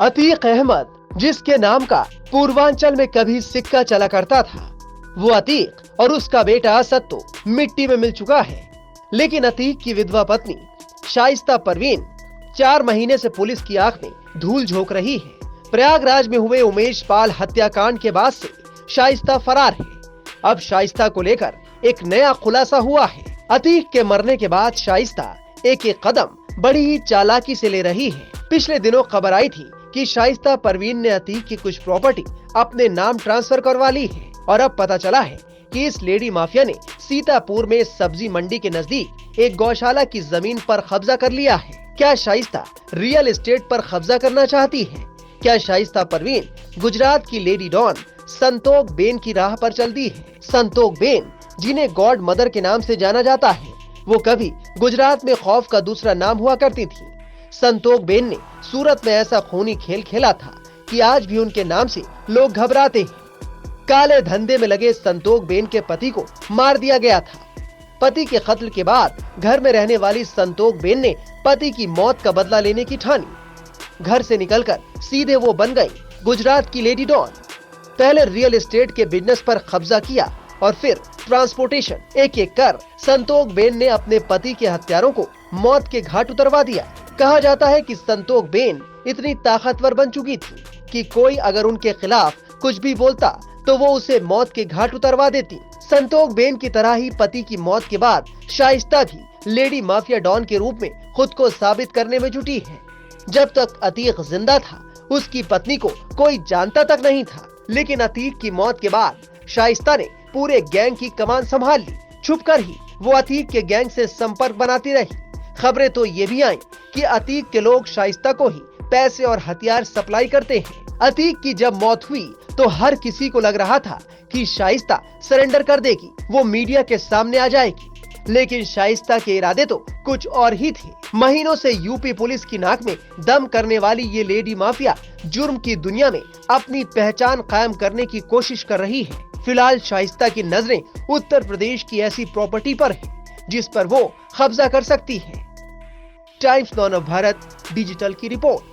अतीक अहमद, जिसके नाम का पूर्वांचल में कभी सिक्का चला करता था, वो अतीक और उसका बेटा असद तो मिट्टी में मिल चुका है। लेकिन अतीक की विधवा पत्नी शाइस्ता परवीन 4 महीने से पुलिस की आंख में धूल झोंक रही है। प्रयागराज में हुए उमेश पाल हत्याकांड के बाद से शाइस्ता फरार है। अब शाइस्ता को लेकर एक नया खुलासा हुआ है। अतीक के मरने के बाद शाइस्ता एक एक कदम बड़ी ही चालाकी से ले रही है। पिछले दिनों खबर आई थी कि शाइस्ता परवीन ने अतीक की कुछ प्रॉपर्टी अपने नाम ट्रांसफर करवा ली है और अब पता चला है कि इस लेडी माफिया ने सीतापुर में सब्जी मंडी के नजदीक एक गौशाला की जमीन पर कब्जा कर लिया है। क्या शाइस्ता रियल एस्टेट पर कब्जा करना चाहती है? क्या शाइस्ता परवीन गुजरात की लेडी डॉन संतोक बेन की राह पर चलती है? संतोक बेन, जिन्हें गॉड मदर के नाम से जाना जाता है, वो कभी गुजरात में खौफ का दूसरा नाम हुआ करती थी। संतोक बेन ने सूरत में ऐसा खूनी खेल खेला था कि आज भी उनके नाम से लोग घबराते हैं। काले धंधे में लगे संतोक बेन के पति को मार दिया गया था। पति के कत्ल के बाद घर में रहने वाली संतोक बेन ने पति की मौत का बदला लेने की ठानी। घर से निकलकर सीधे वो बन गई गुजरात की लेडी डॉन। पहले रियल एस्टेट के बिजनेस पर कब्जा किया और फिर ट्रांसपोर्टेशन। एक एक कर संतोक बेन ने अपने पति के हत्यारों को मौत के घाट उतरवा दिया। कहा जाता है कि संतोक बेन इतनी ताकतवर बन चुकी थी कि कोई अगर उनके खिलाफ कुछ भी बोलता तो वो उसे मौत के घाट उतरवा देती। संतोक बेन की तरह ही पति की मौत के बाद शाइस्ता भी लेडी माफिया डॉन के रूप में खुद को साबित करने में जुटी है। जब तक अतीक जिंदा था, उसकी पत्नी को कोई जानता तक नहीं था, लेकिन अतीक की मौत के बाद शाइस्ता ने पूरे गैंग की कमान संभाल ली। छुपकर ही वो अतीक के गैंग से संपर्क बनाती रही। खबरें तो ये भी आई कि अतीक के लोग शाइस्ता को ही पैसे और हथियार सप्लाई करते हैं। अतीक की जब मौत हुई तो हर किसी को लग रहा था कि शाइस्ता सरेंडर कर देगी, वो मीडिया के सामने आ जाएगी। लेकिन शाइस्ता के इरादे तो कुछ और ही थे। महीनों से यूपी पुलिस की नाक में दम करने वाली ये लेडी माफिया जुर्म की दुनिया में अपनी पहचान कायम करने की कोशिश कर रही है। फिलहाल शाइस्ता की नजरें उत्तर प्रदेश की ऐसी प्रॉपर्टी पर है जिस पर वो कब्जा कर सकती है। Times now of Bharat digital की रिपोर्ट।